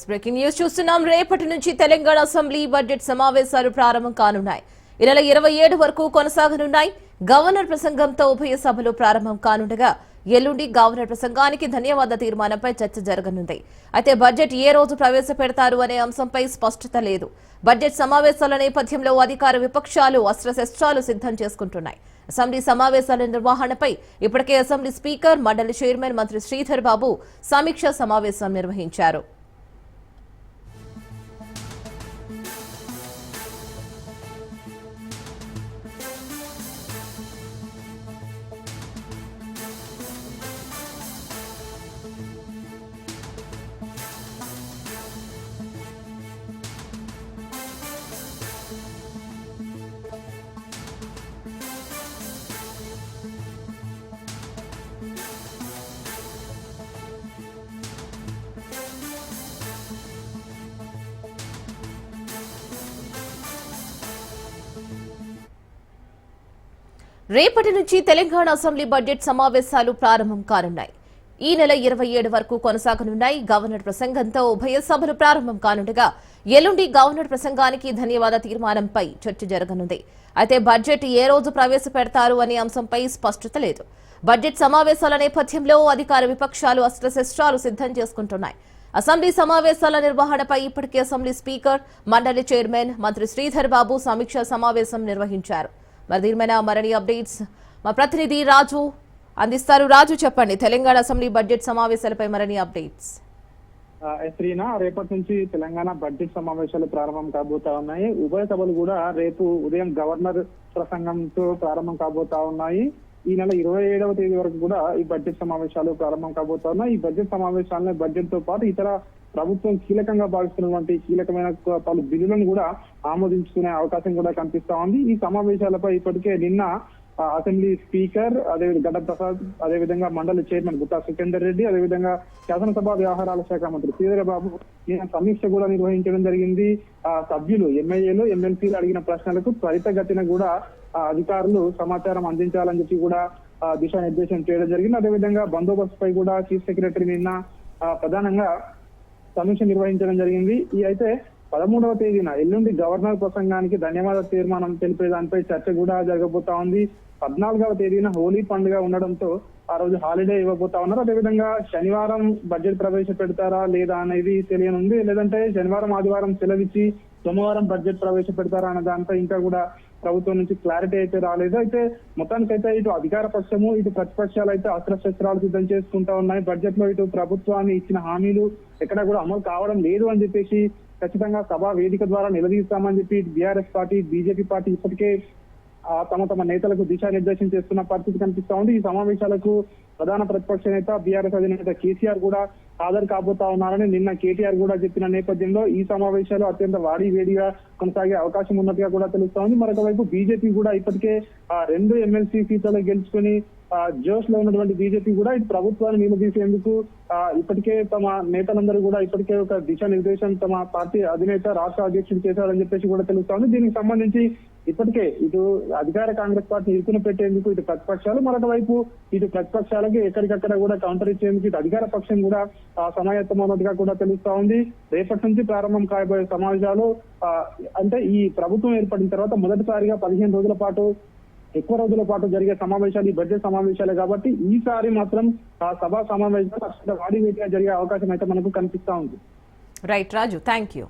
Breaking news చూస్తున్నాం. రేపటి నుంచి తెలంగాణ అసెంబ్లీ బడ్జెట్ సమావేశాలు ప్రారంభం కానున్నాయి. ఈ నెల 27 వరకు కొనసాగనున్నాయి. గవర్నర్ ప్రసంగంతో ఉభయ సభలు ప్రారంభం కానుండగా ఎల్లుండి గవర్నర్ ప్రసంగానికి ధన్యవాద తీర్మానంపై చర్చ జరగనుంది. అయితే బడ్జెట్ ఏ రోజు ప్రవేశపెడతారు అనే అంశంపై స్పష్టత లేదు. బడ్జెట్ సమావేశాల నేపథ్యంలో అధికార విపక్షాలు అస్త్రశస్త్రాలు సిద్ధం చేసుకుంటున్నాయి. అసెంబ్లీ సమావేశాల నిర్వహణపై ఇప్పటికే అసెంబ్లీ స్పీకర్, మండలి చైర్మన్ మంత్రి శ్రీధర్ బాబు సమీక్షా సమావేశం నిర్వహించారు. రేపటి నుంచి తెలంగాణ అసెంబ్లీ బడ్జెట్ సమావేశాలు ప్రారంభం కానున్నాయి. ఈ నెల 27 వరకు కొనసాగనున్నాయి. గవర్నర్ ప్రసంగంతో ఉభయ సభలు ప్రారంభం కానుండగా ఎల్లుండి గవర్నర్ ప్రసంగానికి ధన్యవాద తీర్మానంపై చర్చ జరగనుంది. అయితే బడ్జెట్ ఏ రోజు ప్రవేశపెడతారు అనే అంశంపై స్పష్టత లేదు. బడ్జెట్ సమావేశాల నేపథ్యంలో అధికార విపక్షాలు అస్త్రశస్త్రాలు సిద్ధం చేసుకుంటున్నాయి. అసెంబ్లీ సమావేశాల నిర్వహణపై ఇప్పటికే అసెంబ్లీ స్పీకర్, మండలి చైర్మన్ మంత్రి శ్రీధర్ బాబు సమీక్షా సమావేశం నిర్వహించారు. మరిన్ని అప్డేట్స్ మా ప్రతినిధి రాజు అందిస్తారు. రాజు, చెప్పండి, తెలంగాణ అసెంబ్లీ బడ్జెట్ సమావేశాలపై మరిన్ని అప్డేట్స్. రేపటి నుంచి తెలంగాణ బడ్జెట్ సమావేశాలు ప్రారంభం కాబోతా ఉన్నాయి. ఉభయ సభలు కూడా రేపు ఉదయం గవర్నర్ ప్రసంగంతో ప్రారంభం కాబోతా ఉన్నాయి. ఈ నెల 27వ తేదీ వరకు కూడా ఈ బడ్జెట్ సమావేశాలు ప్రారంభం కాబోతా ఉన్నాయి. ఈ బడ్జెట్ సమావేశాలను బడ్జెట్ తో పాటు ఇతర ప్రభుత్వం కీలకంగా భావిస్తున్నటువంటి కీలకమైన పలు బిల్లులను కూడా ఆమోదించుకునే అవకాశం కూడా కనిపిస్తా ఉంది. ఈ సమావేశాలపై ఇప్పటికే నిన్న అసెంబ్లీ స్పీకర్, గడ్డ ప్రసాద్, అదేవిధంగా మండలి చైర్మన్ గుత్తా సుఖేందర్ రెడ్డి, అదేవిధంగా శాసనసభ వ్యవహారాల శాఖ మంత్రి శ్రీధర్ బాబు నిన్న సమీక్ష కూడా నిర్వహించడం జరిగింది. సభ్యులు, ఎమ్మెల్యేలు, ఎమ్మెల్సీలు అడిగిన ప్రశ్నలకు త్వరితగతిన కూడా అధికారులు సమాచారం అందించాలని చెప్పి కూడా దిశానిర్దేశం చేయడం జరిగింది. అదేవిధంగా బందోబస్తు పై కూడా చీఫ్ సెక్రటరీ నిన్న ప్రధానంగా సమీక్ష నిర్వహించడం జరిగింది. ఈ అయితే 13వ తేదీన ఎల్లుండి గవర్నర్ ప్రసంగానికి ధన్యవాద తీర్మానం తెలిపే దానిపై చర్చ కూడా జరగబోతా ఉంది. 14వ తేదీన హోలీ పండుగ ఉండడంతో ఆ రోజు హాలిడే ఇవ్వబోతా ఉన్నారు. అదేవిధంగా శనివారం బడ్జెట్ ప్రవేశపెడతారా లేదా అనేది తెలియనుంది. లేదంటే శనివారం, ఆదివారం సెలవిచ్చి సోమవారం బడ్జెట్ ప్రవేశపెడతారా అన్న దానిపై ఇంకా కూడా ప్రభుత్వం నుంచి క్లారిటీ అయితే రాలేదు. అయితే మొత్తానికైతే ఇటు అధికార పక్షము, ఇటు ప్రతిపక్షాలు అయితే అస్త్రశస్త్రాలు సిద్ధం చేసుకుంటా ఉన్నాయి. బడ్జెట్ లో ఇటు ప్రభుత్వాన్ని ఇచ్చిన హామీలు ఎక్కడ కూడా అమలు కావడం లేదు అని చెప్పేసి ఖచ్చితంగా సభా వేదిక ద్వారా నిలదీస్తామని చెప్పి బీఆర్ఎస్ పార్టీ, బీజేపీ పార్టీ ఇప్పటికే తమ నేతలకు దిశానిర్దేశం చేస్తున్న పరిస్థితి కనిపిస్తా ఉంది. ఈ సమావేశాలకు ప్రధాన ప్రతిపక్ష నేత, బీఆర్ఎస్ అధినేత కేసీఆర్ కూడా హాజరు కాబోతా ఉన్నారని నిన్న కేటీఆర్ కూడా చెప్పిన నేపథ్యంలో ఈ సమావేశాలు అత్యంత వేడిగా కొనసాగే అవకాశం ఉన్నట్టుగా కూడా తెలుస్తా ఉంది. మరొక వైపు బీజేపీ కూడా ఇప్పటికే 2 ఎమ్మెల్సీ సీట్లలో గెలుచుకుని జోష్ లో ఉన్నటువంటి బీజేపీ కూడా ఇటు ప్రభుత్వాన్ని నిలదీసేందుకు ఇప్పటికే తమ నేతలందరూ కూడా ఇప్పటికే ఒక దిశానిర్దేశం తమ పార్టీ అధినేత, రాష్ట్ర అధ్యక్షుడు చేశారని చెప్పేసి కూడా తెలుస్తా ఉంది. దీనికి సంబంధించి ఇప్పటికే ఇటు అధికార కాంగ్రెస్ పార్టీ ఇరుకున పెట్టేందుకు ఇటు ప్రతిపక్షాలు, మరొక వైపు ఇటు ప్రతిపక్షాలకి ఎక్కడికక్కడ కూడా కౌంటర్ ఇచ్చేందుకు ఇటు అధికార పక్షం కూడా సమాయత్తమైనట్టుగా కూడా తెలుస్తా ఉంది. రేపటి నుంచి ప్రారంభం కాబోయే సమావేశాలు అంటే ఈ ప్రభుత్వం ఏర్పడిన తర్వాత మొదటిసారిగా 15 రోజుల పాటు, ఎక్కువ రోజుల పాటు జరిగే సమావేశాలు ఈ బడ్జెట్ సమావేశాలే కాబట్టి ఈసారి మాత్రం సభా సమావేశాలు వాడి వేటిగా జరిగే అవకాశం అయితే మనకు కనిపిస్తా ఉంది. Right Raju, thank you.